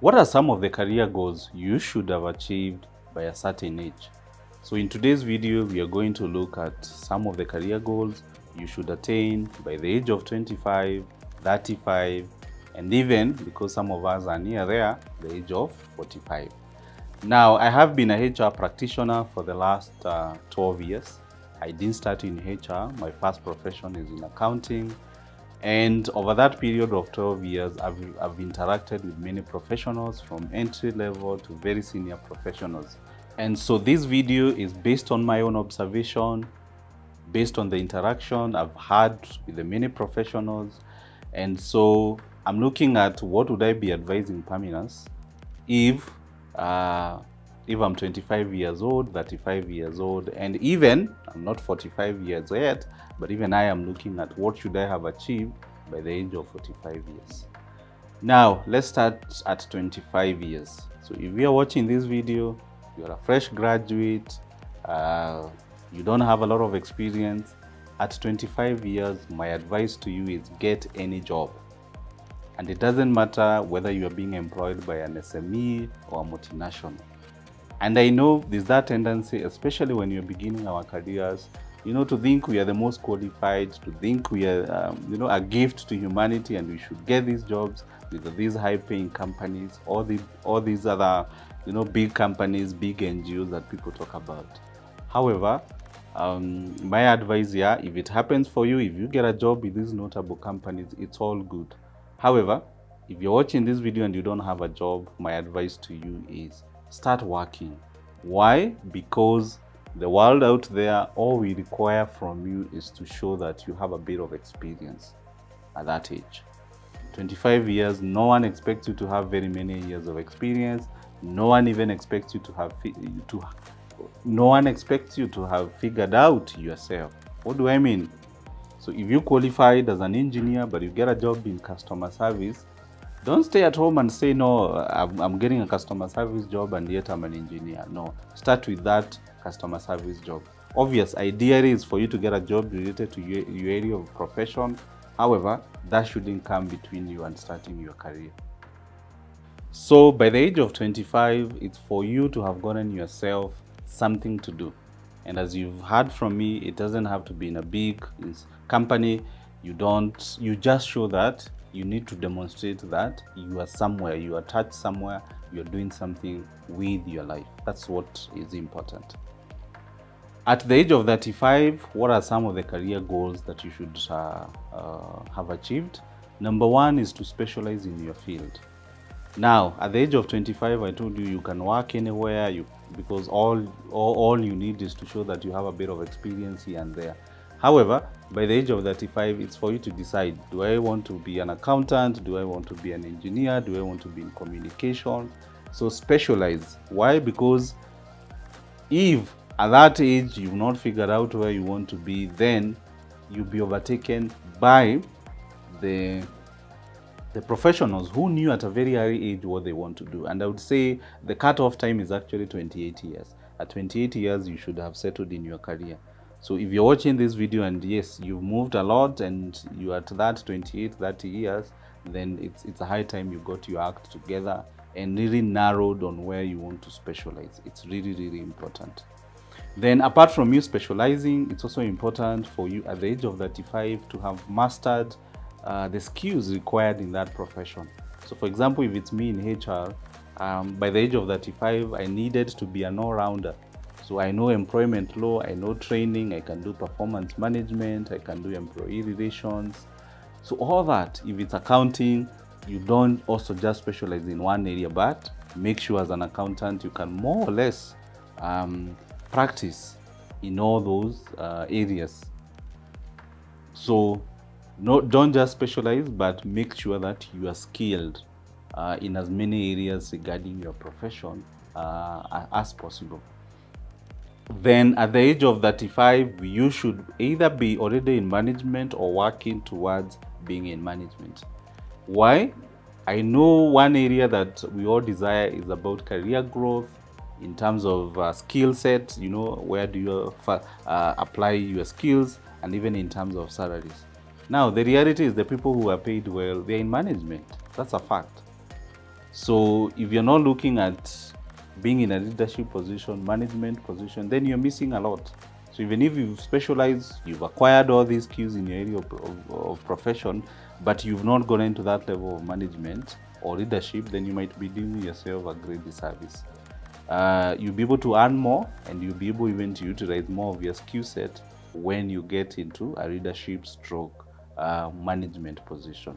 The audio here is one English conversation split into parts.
What are some of the career goals you should have achieved by a certain age? So in today's video, we are going to look at some of the career goals you should attain by the age of 25, 35, and even, because some of us are near there, the age of 45. Now, I have been a HR practitioner for the last 12 years. I didn't start in HR. My first profession is in accounting. And over that period of 12 years, I've interacted with many professionals from entry level to very senior professionals. And so this video is based on my own observation, based on the interaction I've had with the many professionals. And so I'm looking at what would I be advising Perminus if I'm 25 years old, 35 years old, and even I'm not 45 years yet, but even I am looking at what should I have achieved by the age of 45 years. Now, let's start at 25 years. So if you are watching this video, you're a fresh graduate, you don't have a lot of experience. At 25 years, my advice to you is get any job. And it doesn't matter whether you are being employed by an SME or a multinational. And I know there's that tendency, especially when you're beginning our careers, to think we are the most qualified, to think we are, a gift to humanity, and we should get these jobs with these high-paying companies, all these other, big companies, big NGOs that people talk about. However, my advice here, if it happens for you, if you get a job with these notable companies, it's all good. However, if you're watching this video and you don't have a job, my advice to you is start working. Why? Because the world out there, all we require from you is to show that you have a bit of experience at that age. 25 years, no one expects you to have very many years of experience. No one even expects you to have figured out yourself. What do I mean? So if you qualified as an engineer, but you get a job in customer service, don't stay at home and say, no, I'm getting a customer service job and yet I'm an engineer. No, start with that customer service job. Obvious, ideally is for you to get a job related to your area of profession. However, that shouldn't come between you and starting your career. So by the age of 25, it's for you to have gotten yourself something to do. And as you've heard from me, it doesn't have to be in a big company. You just show that you need to demonstrate that you are somewhere, you are touched somewhere, you're doing something with your life. That's what is important. At the age of 35, what are some of the career goals that you should have achieved? Number one is to specialize in your field. Now, at the age of 25, I told you can work anywhere because all you need is to show that you have a bit of experience here and there. However, by the age of 35, it's for you to decide, do I want to be an accountant? Do I want to be an engineer? Do I want to be in communication? So specialize. Why? Because if at that age you've not figured out where you want to be, then you'll be overtaken by the professionals who knew at a very early age what they want to do. And I would say the cutoff time is actually 28 years. At 28 years, you should have settled in your career. So if you're watching this video and yes, you've moved a lot and you're at that 28, 30 years, then it's a high time you got your act together and really narrowed on where you want to specialize. It's really, really important. Then apart from you specializing, it's also important for you at the age of 35 to have mastered the skills required in that profession. So for example, if it's me in HR, by the age of 35, I needed to be an all-rounder. So I know employment law, I know training, I can do performance management, I can do employee relations. So all that, if it's accounting, you don't also just specialize in one area, but make sure as an accountant, you can more or less practice in all those areas. So don't just specialize, but make sure that you are skilled in as many areas regarding your profession as possible. Then at the age of 35, you should either be already in management or working towards being in management. Why? I know one area that we all desire is about career growth in terms of skill set, where do you apply your skills, and even in terms of salaries. Now, the reality is the people who are paid well, they're in management. That's a fact. So if you're not looking at being in a leadership position, management position, then you're missing a lot. So even if you've specialized, you've acquired all these skills in your area of profession, but you've not gone into that level of management or leadership, then you might be doing yourself a great disservice. You'll be able to earn more, and you'll be able even to utilize more of your skill set when you get into a leadership stroke management position.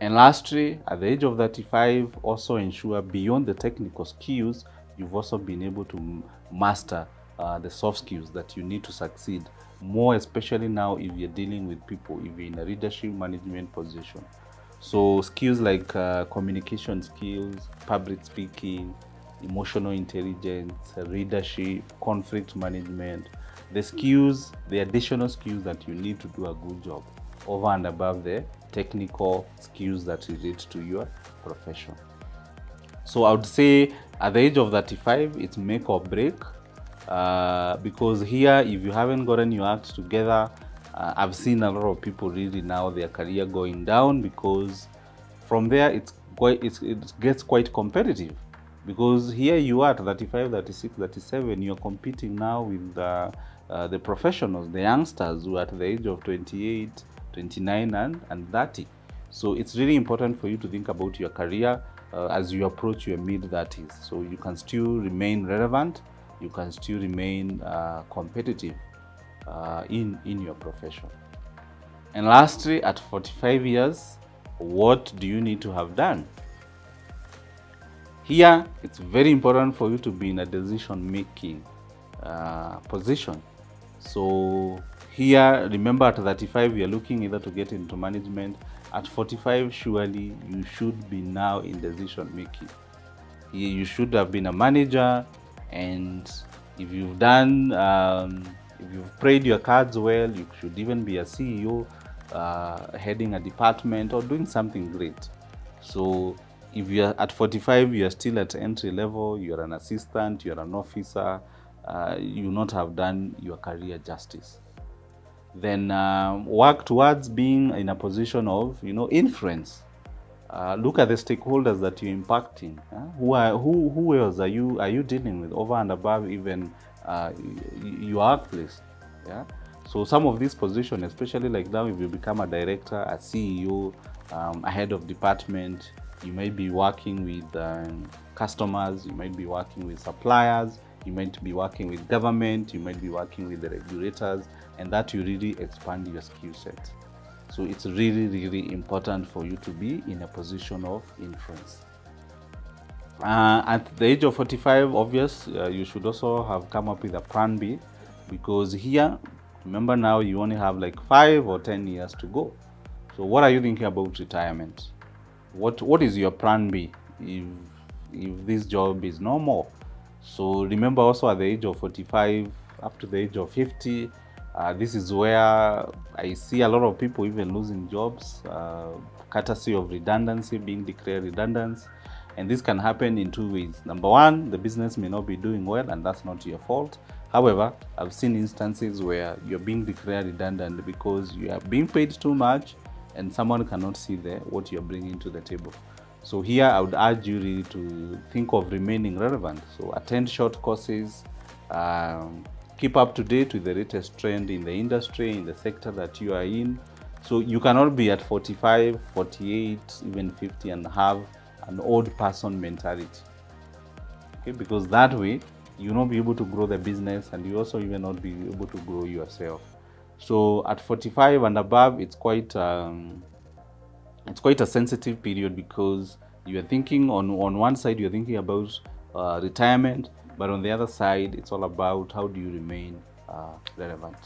And lastly, at the age of 35, also ensure beyond the technical skills, you've also been able to master the soft skills that you need to succeed, more especially now if you're dealing with people, if you're in a leadership management position. So skills like communication skills, public speaking, emotional intelligence, leadership, conflict management, the skills, the additional skills that you need to do a good job over and above the technical skills that relate to your profession. So I would say at the age of 35, it's make or break, because here, if you haven't gotten your act together, I've seen a lot of people really now their career going down, because from there it gets quite competitive, because here you are at 35, 36, 37, you're competing now with the professionals, the youngsters who are at the age of 28, 29 and 30. So it's really important for you to think about your career as you approach your mid-30s, so you can still remain relevant, you can still remain competitive in your profession. And lastly, at 45 years, what do you need to have done? Here, it's very important for you to be in a decision-making position. So here, remember, at 35, you're looking either to get into management. At 45, surely you should be now in decision-making. You should have been a manager, and if you've done, if you've played your cards well, you should even be a CEO, heading a department or doing something great. So if you're at 45, you're still at entry level, you're an assistant, you're an officer, you not have done your career justice. Then work towards being in a position of, influence. Look at the stakeholders that you're impacting. Who else are you dealing with over and above even your workplace? Yeah. So some of these positions, especially like now, if you become a director, a CEO, a head of department, you might be working with customers, you might be working with suppliers, you might be working with government, you might be working with the regulators, and that you really expand your skill set. So it's really, really important for you to be in a position of influence. At the age of 45, you should also have come up with a plan B, because here, remember now, you only have like 5 or 10 years to go. So what are you thinking about retirement? What is your plan B if this job is no more? So remember also, at the age of 45 up to the age of 50, this is where I see a lot of people even losing jobs, courtesy of redundancy, being declared redundant. And this can happen in 2 ways. Number one, the business may not be doing well, and that's not your fault. However, I've seen instances where you're being declared redundant because you are being paid too much and someone cannot see what you're bringing to the table. So here I would urge you really to think of remaining relevant. So attend short courses, keep up to date with the latest trend in the industry, in the sector that you are in. So you cannot be at 45, 48, even 50 and have an old person mentality. Okay, because that way you'll not be able to grow the business, and you also even not be able to grow yourself. So at 45 and above, it's quite a sensitive period, because you are thinking on one side you're thinking about retirement, but on the other side it's all about how do you remain relevant.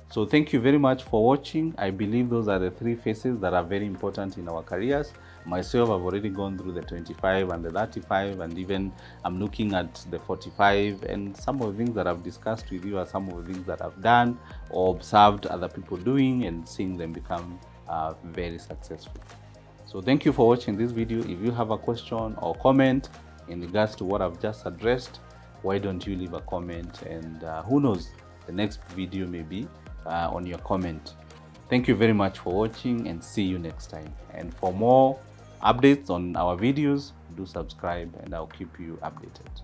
So thank you very much for watching. I believe those are the 3 phases that are very important in our careers. Myself, I've already gone through the 25 and the 35, and even I'm looking at the 45, and some of the things that I've discussed with you are some of the things that I've done or observed other people doing and seeing them become very successful. So thank you for watching this video. If you have a question or comment in regards to what I've just addressed, why don't you leave a comment, and who knows, the next video may be on your comment. Thank you very much for watching, and see you next time. And for more updates on our videos, do subscribe and I'll keep you updated.